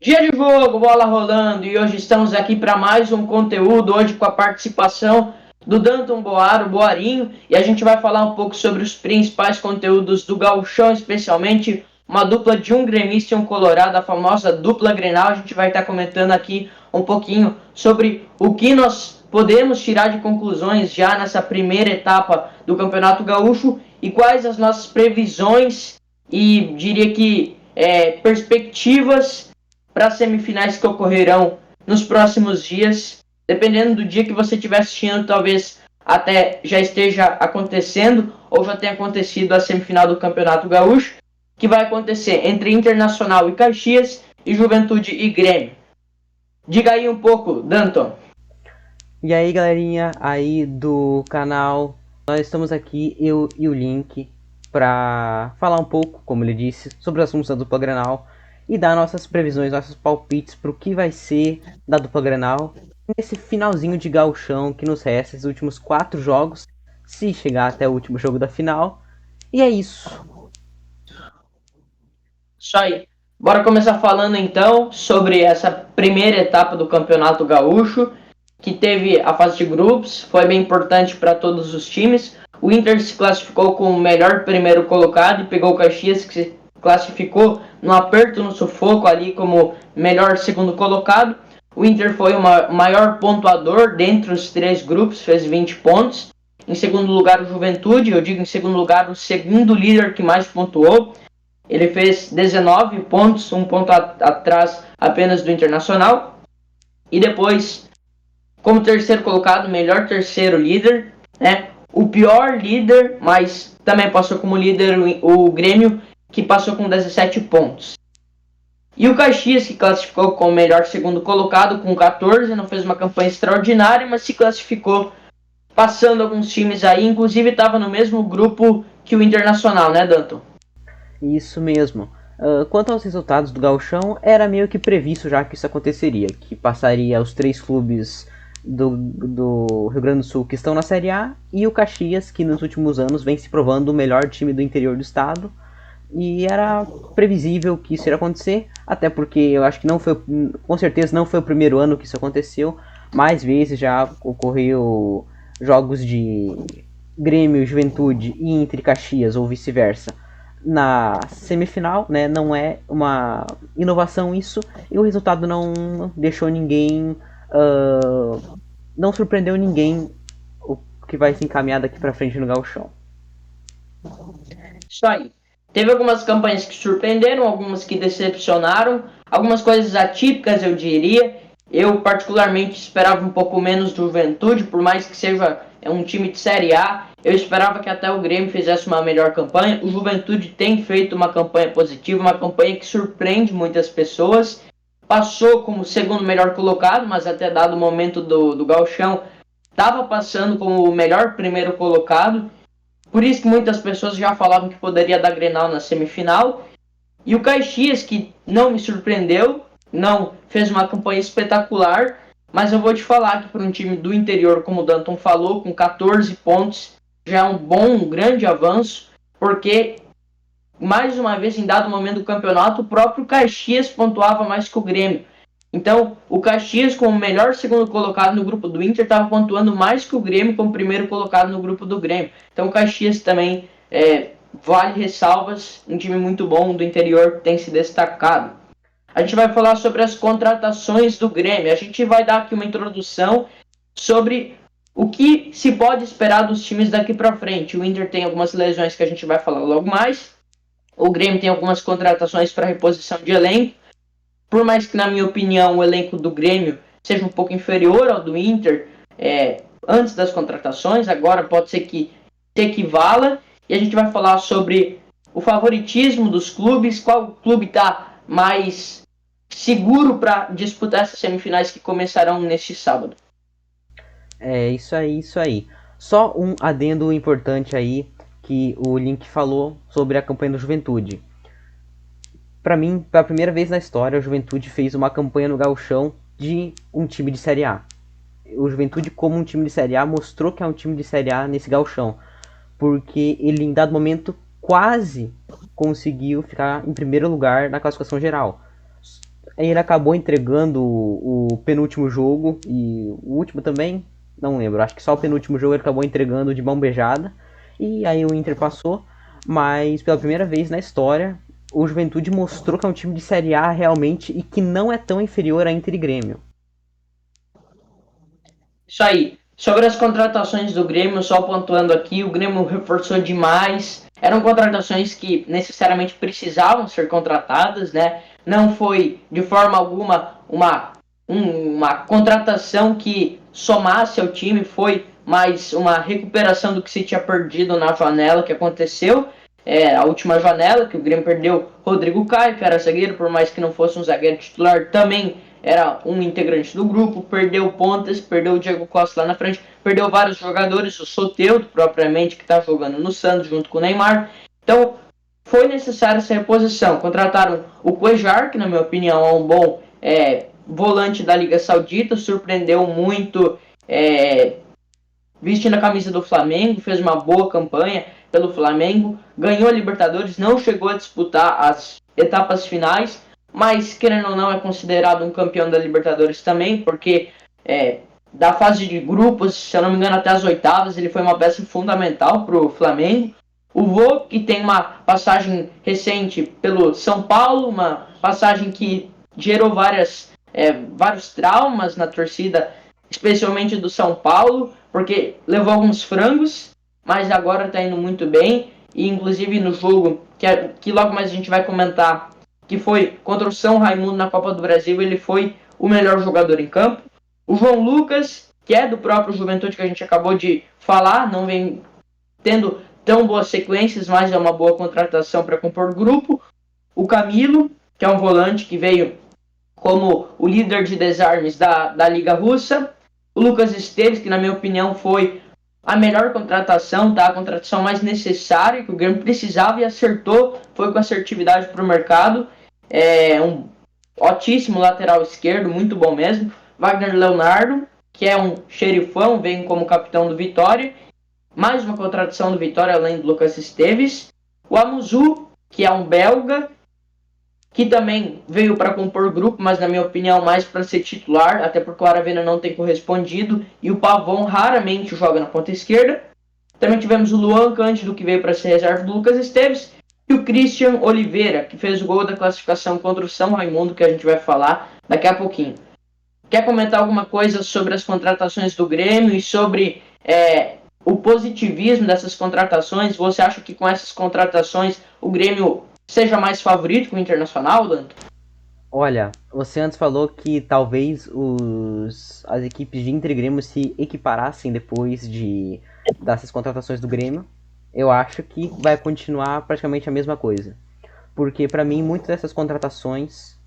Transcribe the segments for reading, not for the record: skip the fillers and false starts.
Dia de jogo, bola rolando, e hoje estamos aqui para mais um conteúdo, hoje com a participação do Danton Boaro, Boarinho, e a gente vai falar um pouco sobre os principais conteúdos do Gauchão, especialmente uma dupla de um gremista e um colorado, a famosa dupla Grenal. A gente vai estar comentando aqui um pouquinho sobre o que nós podemos tirar de conclusões já nessa primeira etapa do Campeonato Gaúcho e quais as nossas previsões e diria que perspectivas para as semifinais que ocorrerão nos próximos dias. Dependendo do dia que você estiver assistindo, talvez até já esteja acontecendo ou já tenha acontecido a semifinal do Campeonato Gaúcho, que vai acontecer entre Internacional e Caxias e Juventude e Grêmio. Diga aí um pouco, Danton. E aí, galerinha aí do canal, nós estamos aqui, eu e o Link, para falar um pouco, como ele disse, sobre os assuntos da dupla Grenal e dar nossas previsões, nossos palpites para o que vai ser da dupla Grenal nesse finalzinho de gauchão que nos resta, esses últimos 4 jogos, se chegar até o último jogo da final. E é isso. Isso aí. Bora começar falando então sobre essa primeira etapa do Campeonato Gaúcho, que teve a fase de grupos, foi bem importante para todos os times. O Inter se classificou com o melhor primeiro colocado e pegou o Caxias, que se classificou no aperto, no sufoco ali como melhor segundo colocado. O Inter foi o maior pontuador dentre os três grupos, fez 20 pontos. Em segundo lugar, o Juventude, eu digo em segundo lugar, o segundo líder que mais pontuou. Ele fez 19 pontos, um ponto atrás apenas do Internacional. E depois, como terceiro colocado, melhor terceiro líder, né? O pior líder, mas também passou como líder o Grêmio, que passou com 17 pontos. E o Caxias, que classificou como melhor segundo colocado, com 14, não fez uma campanha extraordinária, mas se classificou passando alguns times aí, inclusive estava no mesmo grupo que o Internacional, né, Danton? Isso mesmo. Quanto aos resultados do Gauchão, era meio que previsto já que isso aconteceria, que passaria os 3 clubes do Rio Grande do Sul que estão na Série A e o Caxias, que nos últimos anos vem se provando o melhor time do interior do estado. E era previsível que isso iria acontecer, até porque eu acho que não foi, com certeza não foi o primeiro ano que isso aconteceu. Mais vezes já ocorreu jogos de Grêmio, Juventude e Inter Caxias ou vice-versa na semifinal, né? Não é uma inovação isso, e o resultado não deixou ninguém, não surpreendeu ninguém o que vai se encaminhar daqui para frente no gauchão. Isso aí. Teve algumas campanhas que surpreenderam, algumas que decepcionaram, algumas coisas atípicas, eu diria. Eu, particularmente, esperava um pouco menos do Juventude, por mais que seja um time de Série A. Eu esperava que até o Grêmio fizesse uma melhor campanha. O Juventude tem feito uma campanha positiva, uma campanha que surpreende muitas pessoas. Passou como segundo melhor colocado, mas até dado o momento do gauchão, estava passando como o melhor primeiro colocado. Por isso que muitas pessoas já falavam que poderia dar Grenal na semifinal. E o Caxias, que não me surpreendeu, não fez uma campanha espetacular, mas eu vou te falar que para um time do interior, como o Danton falou, com 14 pontos, já é um bom, um grande avanço, porque mais uma vez, em dado momento do campeonato, o próprio Caxias pontuava mais que o Grêmio. Então, o Caxias, como melhor segundo colocado no grupo do Inter, estava pontuando mais que o Grêmio como primeiro colocado no grupo do Grêmio. Então, o Caxias também vale ressalvas, um time muito bom do interior que tem se destacado. A gente vai falar sobre as contratações do Grêmio. A gente vai dar aqui uma introdução sobre o que se pode esperar dos times daqui para frente. O Inter tem algumas lesões que a gente vai falar logo mais. O Grêmio tem algumas contratações para reposição de elenco. Por mais que, na minha opinião, o elenco do Grêmio seja um pouco inferior ao do Inter antes das contratações, agora pode ser que se equivala. E a gente vai falar sobre o favoritismo dos clubes, qual clube está mais seguro para disputar essas semifinais que começarão neste sábado. É isso aí, isso aí. Só um adendo importante aí que o Link falou sobre a campanha do Juventude. Para mim, pela primeira vez na história, o Juventude fez uma campanha no Gauchão de um time de Série A. O Juventude, como um time de Série A, mostrou que é um time de Série A nesse Gauchão, porque ele, em dado momento, quase conseguiu ficar em primeiro lugar na classificação geral. ele acabou entregando o penúltimo jogo e o último também, não lembro, acho que só o penúltimo jogo ele acabou entregando de mão beijada. E aí o Inter passou, mas pela primeira vez na história, o Juventude mostrou que é um time de Série A realmente e que não é tão inferior a Inter e Grêmio. Isso aí. Sobre as contratações do Grêmio, só pontuando aqui, o Grêmio reforçou demais. Eram contratações que necessariamente precisavam ser contratadas, né? Não foi de forma alguma uma contratação que somasse ao time, foi mais uma recuperação do que se tinha perdido na janela que aconteceu. A última janela, que o Grêmio perdeu Rodrigo Caio, que era zagueiro, por mais que não fosse um zagueiro titular, também era um integrante do grupo, perdeu Pontes, perdeu o Diego Costa lá na frente, perdeu vários jogadores, o Soteldo propriamente, que está jogando no Santos junto com o Neymar. Então, foi necessária essa reposição. Contrataram o Cuejar, que na minha opinião é um bom volante da Liga Saudita, surpreendeu muito vestindo a camisa do Flamengo, fez uma boa campanha pelo Flamengo, ganhou a Libertadores, não chegou a disputar as etapas finais, mas querendo ou não é considerado um campeão da Libertadores também, porque da fase de grupos, se eu não me engano até as oitavas, ele foi uma peça fundamental para o Flamengo. O Vô, que tem uma passagem recente pelo São Paulo, uma passagem que gerou vários traumas na torcida, especialmente do São Paulo, porque levou alguns frangos, mas agora está indo muito bem. E inclusive no jogo, que logo mais a gente vai comentar, que foi contra o São Raimundo na Copa do Brasil, ele foi o melhor jogador em campo. O João Lucas, que é do próprio Juventude que a gente acabou de falar, não vem tendo tão boas sequências, mas é uma boa contratação para compor grupo. O Camilo, que é um volante que veio como o líder de desarmes da Liga Russa. O Lucas Esteves, que na minha opinião foi a melhor contratação, tá? A contratação mais necessária que o Grêmio precisava e acertou, foi com assertividade para o mercado. Um ótimo lateral esquerdo, muito bom mesmo. Wagner Leonardo, que é um xerifão, vem como capitão do Vitória. Mais uma contratação do Vitória, além do Lucas Esteves. O Amuzu, que é um belga, que também veio para compor grupo, mas na minha opinião mais para ser titular, até porque o Aravena não tem correspondido, e o Pavon raramente joga na ponta esquerda. Também tivemos o Luan Cândido, que veio para ser reserva do Lucas Esteves, e o Christian Oliveira, que fez o gol da classificação contra o São Raimundo, que a gente vai falar daqui a pouquinho. Quer comentar alguma coisa sobre as contratações do Grêmio e sobre o positivismo dessas contratações? Você acha que com essas contratações o Grêmio seja mais favorito que o Internacional, Danto? Olha, você antes falou que talvez as equipes de Inter e Grêmio se equiparassem depois dessas contratações do Grêmio. Eu acho que vai continuar praticamente a mesma coisa. Porque pra mim muitas dessas contratações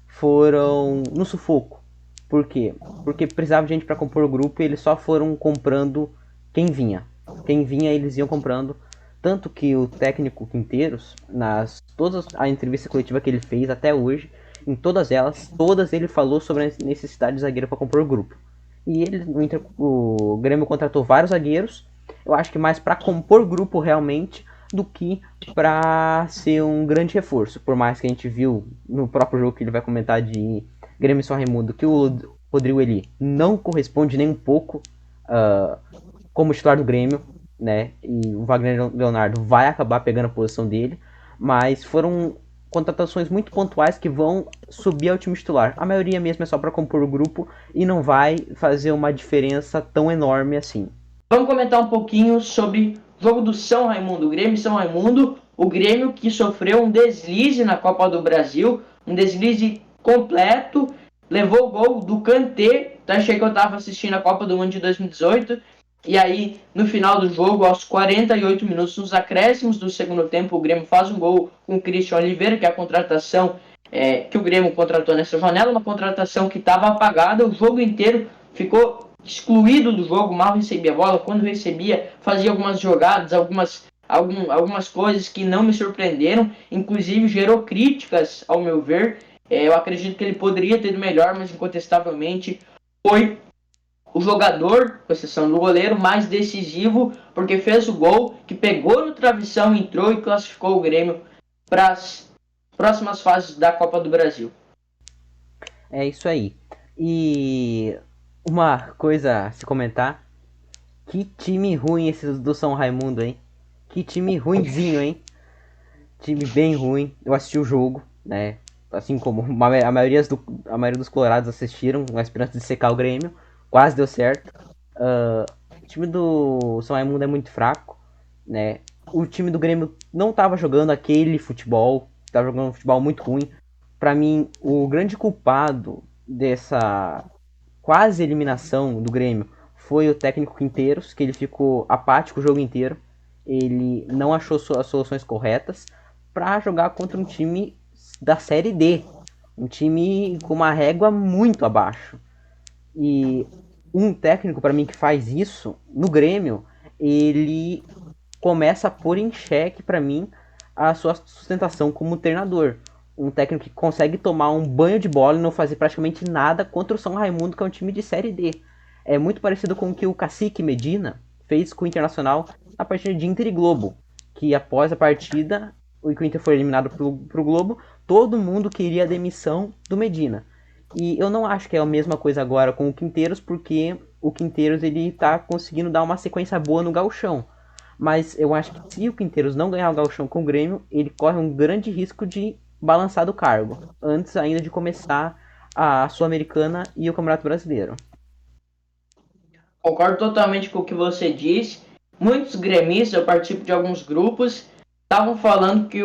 foram no sufoco. Por quê? Porque precisava de gente pra compor o grupo e eles só foram comprando quem vinha. Quem vinha eles iam comprando. Tanto que o técnico Quinteiros, todas a entrevista coletiva que ele fez até hoje, em todas ele falou sobre a necessidade de zagueiro para compor o grupo. E o Grêmio contratou vários zagueiros, eu acho que mais para compor grupo realmente do que para ser um grande reforço. Por mais que a gente viu no próprio jogo que ele vai comentar de Grêmio e São Raimundo que o Rodrigo Eli não corresponde nem um pouco como titular do Grêmio, né? E o Wagner Leonardo vai acabar pegando a posição dele, mas foram contratações muito pontuais que vão subir ao time titular. A maioria mesmo é só para compor o grupo e não vai fazer uma diferença tão enorme assim. Vamos comentar um pouquinho sobre o jogo do São Raimundo, o Grêmio e São Raimundo, o Grêmio que sofreu um deslize na Copa do Brasil, um deslize completo, levou o gol do Kanté, achei que eu estava assistindo a Copa do Mundo de 2018, e aí no final do jogo, aos 48 minutos, nos acréscimos do segundo tempo, o Grêmio faz um gol com o Christian Oliveira, que é a contratação que o Grêmio contratou nessa janela, uma contratação que estava apagada, o jogo inteiro ficou excluído do jogo, mal recebia a bola, quando recebia fazia algumas jogadas, algumas coisas que não me surpreenderam, inclusive gerou críticas ao meu ver. Eu acredito que ele poderia ter ido melhor, mas incontestavelmente foi o jogador, com exceção do goleiro, mais decisivo, porque fez o gol, que pegou no travessão, entrou e classificou o Grêmio para as próximas fases da Copa do Brasil. É isso aí. E uma coisa a se comentar, que time ruim esse do São Raimundo, hein? Que time ruinzinho, hein? Time bem ruim. Eu assisti o jogo, né? Assim como a maioria dos colorados assistiram, com a esperança de secar o Grêmio. Quase deu certo. O time do São Raimundo é muito fraco, né? O time do Grêmio não estava jogando aquele futebol, estava jogando um futebol muito ruim. Para mim, o grande culpado dessa quase eliminação do Grêmio foi o técnico Quinteiros, que ele ficou apático o jogo inteiro. Ele não achou as soluções corretas para jogar contra um time da Série D, um time com uma régua muito abaixo. E um técnico para mim que faz isso no Grêmio, ele começa a pôr em xeque para mim a sua sustentação como treinador. Um técnico que consegue tomar um banho de bola e não fazer praticamente nada contra o São Raimundo, que é um time de Série D. É muito parecido com o que o Cacique Medina fez com o Internacional na partida de Inter e Globo, que após a partida, o Inter foi eliminado pro Globo, todo mundo queria a demissão do Medina. E eu não acho que é a mesma coisa agora com o Quinteiros, porque o Quinteiros ele tá conseguindo dar uma sequência boa no gauchão. Mas eu acho que se o Quinteiros não ganhar o gauchão com o Grêmio, ele corre um grande risco de balançar do cargo, antes ainda de começar a Sul-Americana e o Campeonato Brasileiro. Concordo totalmente com o que você disse. Muitos gremistas, eu participo de alguns grupos, estavam falando que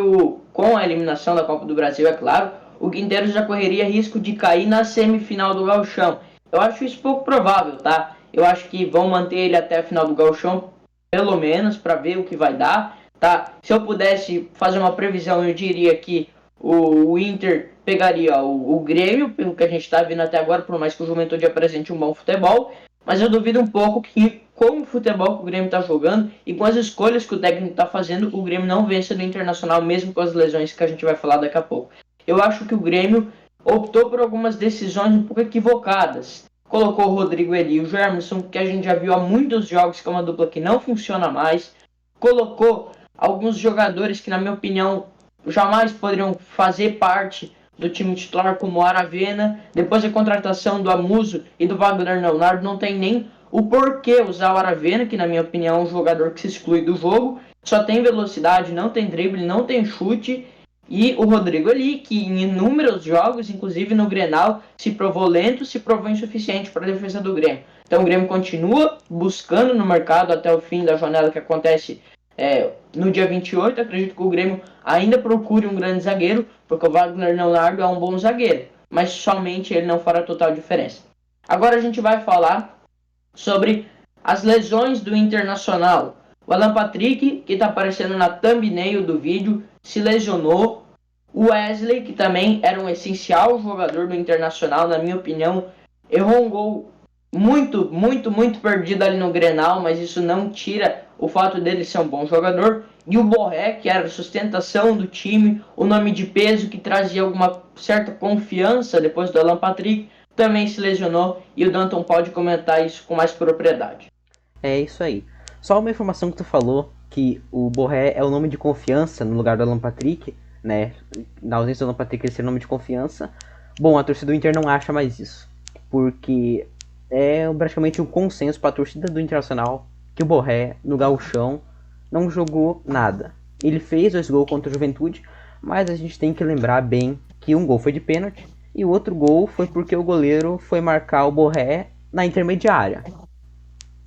com a eliminação da Copa do Brasil, é claro, o Quinteiros já correria risco de cair na semifinal do Gauchão. Eu acho isso pouco provável, tá? Eu acho que vão manter ele até a final do Gauchão, pelo menos, para ver o que vai dar, tá? Se eu pudesse fazer uma previsão, eu diria que o Inter pegaria o Grêmio, pelo que a gente está vendo até agora, por mais que o Juventude apresente um bom futebol, mas eu duvido um pouco que, com o futebol que o Grêmio está jogando e com as escolhas que o técnico está fazendo, o Grêmio não vença do Internacional, mesmo com as lesões que a gente vai falar daqui a pouco. Eu acho que o Grêmio optou por algumas decisões um pouco equivocadas. Colocou o Rodrigo Eli e o Germerson, que a gente já viu há muitos jogos que é uma dupla que não funciona mais. Colocou alguns jogadores que, na minha opinião, jamais poderiam fazer parte do time titular, como o Aravena. Depois da contratação do Amuso e do Wagner Leonardo, não tem nem o porquê usar o Aravena, que na minha opinião é um jogador que se exclui do jogo, só tem velocidade, não tem drible, não tem chute. E o Rodrigo ali, que em inúmeros jogos, inclusive no Grenal, se provou lento, se provou insuficiente para a defesa do Grêmio. Então o Grêmio continua buscando no mercado até o fim da janela que acontece no dia 28. Acredito que o Grêmio ainda procure um grande zagueiro, porque o Wagner Leonardo é um bom zagueiro, mas somente ele não fará total diferença. Agora a gente vai falar sobre as lesões do Internacional. O Alan Patrick, que está aparecendo na thumbnail do vídeo, se lesionou. O Wesley, que também era um essencial jogador do Internacional, na minha opinião, errou um gol muito perdido ali no Grenal, mas isso não tira o fato dele ser um bom jogador. E o Borré, que era a sustentação do time, o nome de peso que trazia alguma certa confiança depois do Alan Patrick, também se lesionou, e o Danton pode comentar isso com mais propriedade. É isso aí. Só uma informação que tu falou, que o Borré é o nome de confiança no lugar do Alan Patrick, né? Na ausência do Alan Patrick ele ser nome de confiança. Bom, a torcida do Inter não acha mais isso, porque é praticamente um consenso para a torcida do Internacional que o Borré, no gauchão, não jogou nada. Ele fez 2 gols contra o Juventude, mas a gente tem que lembrar bem que um gol foi de pênalti e o outro gol foi porque o goleiro foi marcar o Borré na intermediária.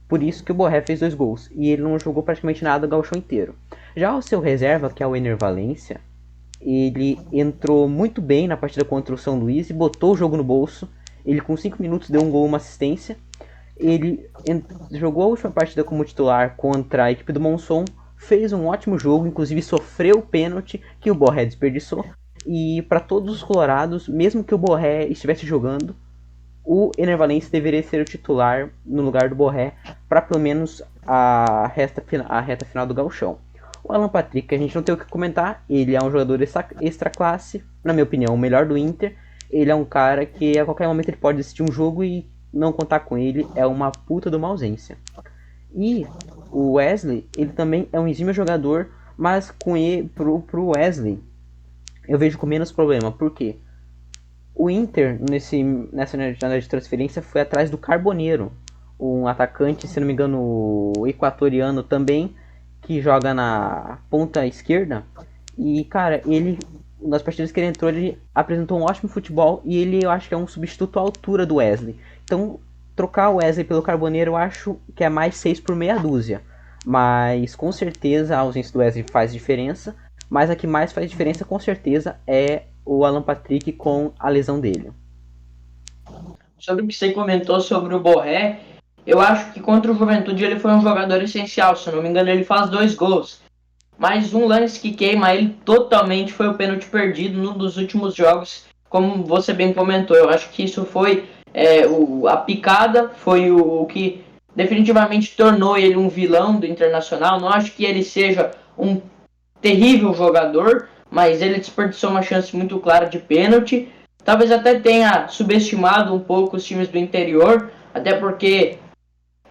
Por isso que o Borré fez 2 gols e ele não jogou praticamente nada o gauchão inteiro. Já o seu reserva, que é o Ener Valência, ele entrou muito bem na partida contra o São Luís e botou o jogo no bolso. Ele com 5 minutos deu um gol e uma assistência. Ele jogou a última partida como titular contra a equipe do Monson, fez um ótimo jogo, inclusive sofreu o pênalti que o Borré desperdiçou. E para todos os colorados, mesmo que o Borré estivesse jogando, o Ener Valencia deveria ser o titular no lugar do Borré para pelo menos a reta final do gauchão. O Alan Patrick, a gente não tem o que comentar, ele é um jogador extra classe, na minha opinião, o melhor do Inter. Ele é um cara que a qualquer momento ele pode decidir um jogo e não contar com ele é uma puta de uma ausência. E o Wesley, ele também é um exímio jogador, mas com ele, pro Wesley eu vejo com menos problema. Por quê? O Inter, nessa janela de transferência, foi atrás do Carboneiro, um atacante, se não me engano, equatoriano também, que joga na ponta esquerda. E, cara, ele, nas partidas que ele entrou, ele apresentou um ótimo futebol e ele, eu acho que é um substituto à altura do Wesley. Então, trocar o Wesley pelo Carboneiro, eu acho que é mais 6 por meia dúzia. Mas, com certeza, a ausência do Wesley faz diferença. Mas a que mais faz diferença, com certeza, é o Alan Patrick com a lesão dele. Sobre o que você comentou sobre o Borré, eu acho que contra o Juventude ele foi um jogador essencial. Se eu não me engano, ele faz 2 gols. Mas um lance que queima ele totalmente foi o pênalti perdido num dos últimos jogos, como você bem comentou. Eu acho que isso foi a picada, foi o que definitivamente tornou ele um vilão do Internacional. Não acho que ele seja um terrível jogador, mas ele desperdiçou uma chance muito clara de pênalti. Talvez até tenha subestimado um pouco os times do interior, até porque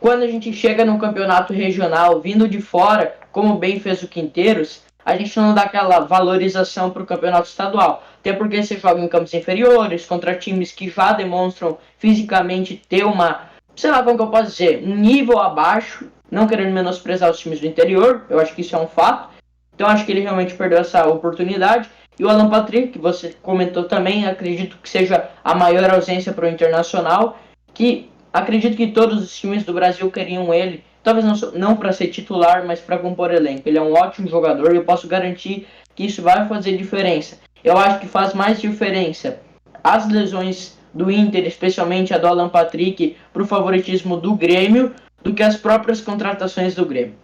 quando a gente chega no campeonato regional vindo de fora, como bem fez o Quinteiros, a gente não dá aquela valorização para o campeonato estadual. Até porque você joga em campos inferiores, contra times que já demonstram fisicamente ter uma, sei lá como que eu posso dizer, um nível abaixo, não querendo menosprezar os times do interior, eu acho que isso é um fato. Então acho que ele realmente perdeu essa oportunidade. E o Alan Patrick, que você comentou também, acredito que seja a maior ausência para o Internacional, que acredito que todos os times do Brasil queriam ele, talvez não para ser titular, mas para compor elenco. Ele é um ótimo jogador e eu posso garantir que isso vai fazer diferença. Eu acho que faz mais diferença as lesões do Inter, especialmente a do Alan Patrick, para o favoritismo do Grêmio, do que as próprias contratações do Grêmio.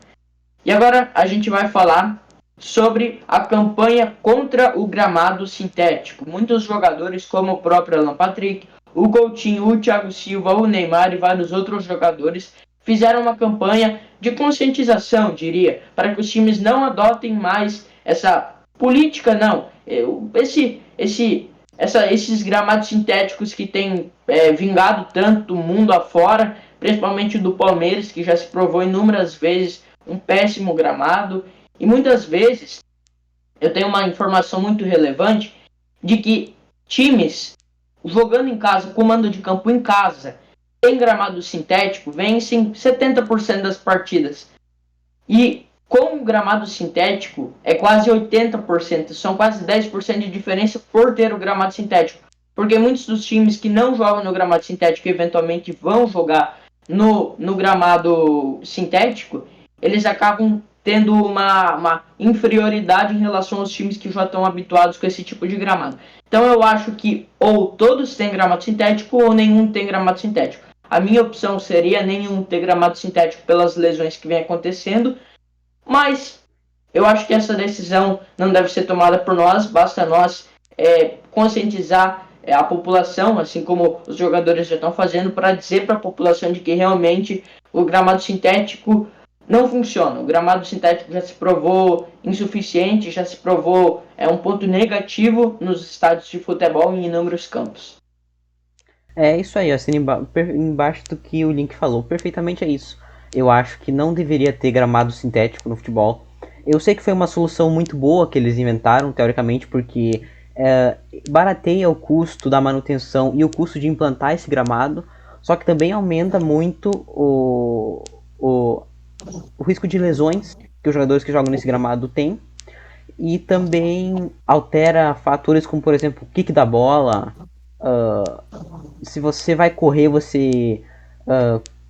E agora a gente vai falar sobre a campanha contra o gramado sintético. Muitos jogadores, como o próprio Alan Patrick, o Coutinho, o Thiago Silva, o Neymar e vários outros jogadores fizeram uma campanha de conscientização, diria, para que os times não adotem mais essa política, não. Esses gramados sintéticos que têm vingado tanto o mundo afora, principalmente do Palmeiras, que já se provou inúmeras vezes um péssimo gramado. E muitas vezes eu tenho uma informação muito relevante de que times jogando em casa, comando de campo em casa, em gramado sintético, vencem 70% das partidas. E com o gramado sintético é quase 80%, são quase 10% de diferença por ter o gramado sintético. Porque muitos dos times que não jogam no gramado sintético eventualmente vão jogar no gramado sintético, eles acabam tendo uma inferioridade em relação aos times que já estão habituados com esse tipo de gramado. Então eu acho que ou todos têm gramado sintético ou nenhum tem gramado sintético. A minha opção seria nenhum ter gramado sintético pelas lesões que vem acontecendo, mas eu acho que essa decisão não deve ser tomada por nós, basta nós conscientizar a população, assim como os jogadores já estão fazendo, para dizer para a população de que realmente o gramado sintético não funciona. O gramado sintético já se provou insuficiente, já se provou um ponto negativo nos estádios de futebol em inúmeros campos. É isso aí, assina embaixo do que o Link falou. Perfeitamente é isso. Eu acho que não deveria ter gramado sintético no futebol. Eu sei que foi uma solução muito boa que eles inventaram, teoricamente, porque barateia o custo da manutenção e o custo de implantar esse gramado, só que também aumenta muito o risco de lesões que os jogadores que jogam nesse gramado têm, e também altera fatores como, por exemplo, o kick da bola. Se você vai correr, você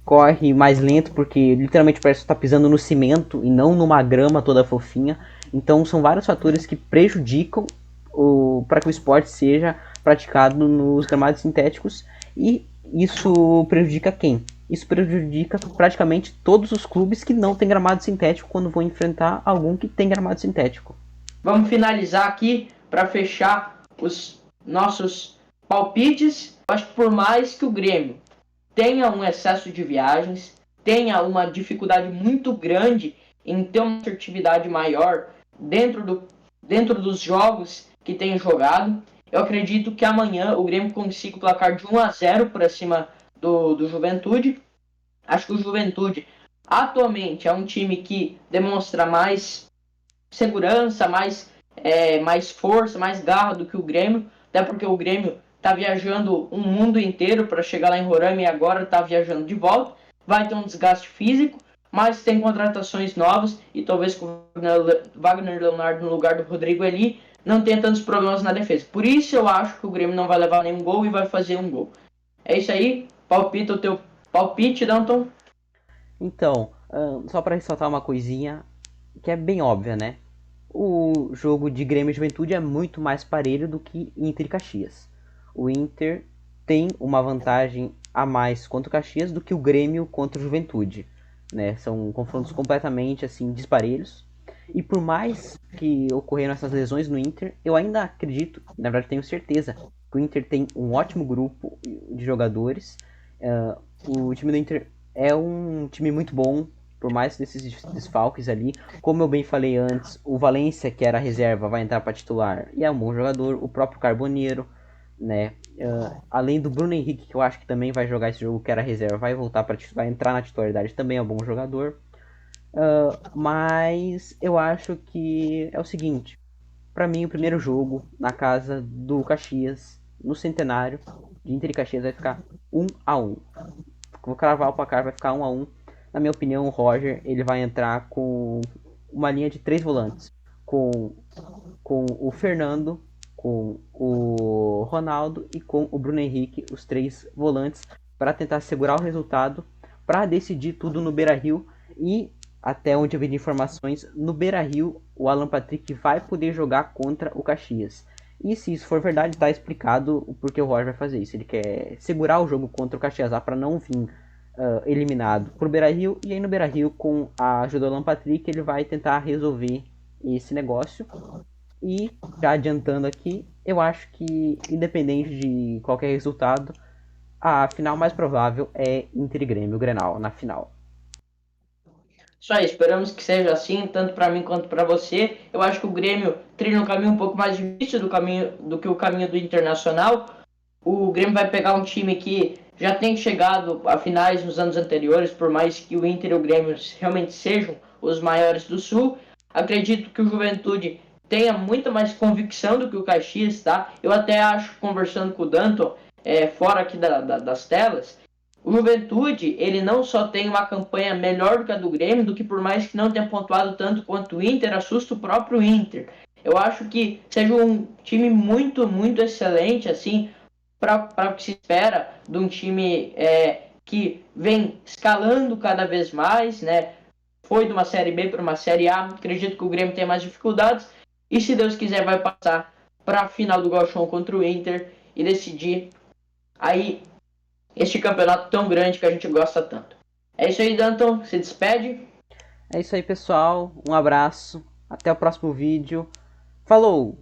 corre mais lento, porque literalmente parece que você está pisando no cimento e não numa grama toda fofinha. Então são vários fatores que prejudicam para que o esporte seja praticado nos gramados sintéticos. E isso prejudica quem? Isso prejudica praticamente todos os clubes que não têm gramado sintético quando vão enfrentar algum que tem gramado sintético. Vamos finalizar aqui para fechar os nossos palpites. Eu acho que por mais que o Grêmio tenha um excesso de viagens, tenha uma dificuldade muito grande em ter uma assertividade maior dentro dos jogos que tem jogado, eu acredito que amanhã o Grêmio consiga o placar de 1-0 por cima do Juventude. Acho que o Juventude atualmente é um time que demonstra mais segurança, mais força, mais garra do que o Grêmio, até porque o Grêmio tá viajando um mundo inteiro para chegar lá em Roraima e agora tá viajando de volta. Vai ter um desgaste físico, mas tem contratações novas e talvez com o Wagner Leonardo no lugar do Rodrigo Eli não tenha tantos problemas na defesa. Por isso eu acho que o Grêmio não vai levar nenhum gol e vai fazer um gol. É isso aí. Palpita o teu palpite, Danton. Então, só para ressaltar uma coisinha que é bem óbvia, né? O jogo de Grêmio e Juventude é muito mais parelho do que Inter e Caxias. O Inter tem uma vantagem a mais contra o Caxias do que o Grêmio contra o Juventude, né? São confrontos completamente assim disparelhos. E por mais que ocorreram essas lesões no Inter, eu ainda acredito, na verdade tenho certeza, que o Inter tem um ótimo grupo de jogadores. O time do Inter é um time muito bom, por mais desses desfalques ali. Como eu bem falei antes, o Valência, que era reserva, vai entrar para titular e é um bom jogador. O próprio Carboneiro, né? Além do Bruno Henrique, que eu acho que também vai jogar esse jogo, que era reserva, vai entrar na titularidade, também é um bom jogador. Mas eu acho que é o seguinte: para mim, o primeiro jogo na casa do Caxias, no Centenário de Inter e Caxias, vai ficar 1-1. Vou cravar o placar, vai ficar 1-1. Na minha opinião, o Roger ele vai entrar com uma linha de 3 volantes, com, com o Fernando, com o Ronaldo e com o Bruno Henrique, os 3 volantes, para tentar segurar o resultado, para decidir tudo no Beira-Rio. E até onde eu vi de informações, no Beira-Rio o Alan Patrick vai poder jogar contra o Caxias. E se isso for verdade, está explicado o porquê o Roger vai fazer isso. Ele quer segurar o jogo contra o Caxias para não vir eliminado por Beira-Rio. E aí no Beira-Rio, com a ajuda do Alan Patrick, ele vai tentar resolver esse negócio. E já adiantando aqui, eu acho que independente de qualquer resultado, a final mais provável é Inter e Grêmio, o Grenal, na final. Isso aí, esperamos que seja assim, tanto para mim quanto para você. Eu acho que o Grêmio trilha um caminho um pouco mais difícil do que o caminho do Internacional. O Grêmio vai pegar um time que já tem chegado a finais nos anos anteriores, por mais que o Inter e o Grêmio realmente sejam os maiores do Sul. Acredito que o Juventude tenha muita mais convicção do que o Caxias, tá? Eu até acho, conversando com o Danton, fora aqui das telas, o Juventude, ele não só tem uma campanha melhor do que a do Grêmio, do que por mais que não tenha pontuado tanto quanto o Inter, assusta o próprio Inter. Eu acho que seja um time muito, muito excelente, assim, para o que se espera de um time que vem escalando cada vez mais, né? Foi de uma Série B para uma Série A. Acredito que o Grêmio tem mais dificuldades. E se Deus quiser, vai passar para a final do Gauchão contra o Inter e decidir aí este campeonato tão grande que a gente gosta tanto. É isso aí, Danton. Se despede. É isso aí, pessoal. Um abraço. Até o próximo vídeo. Falou!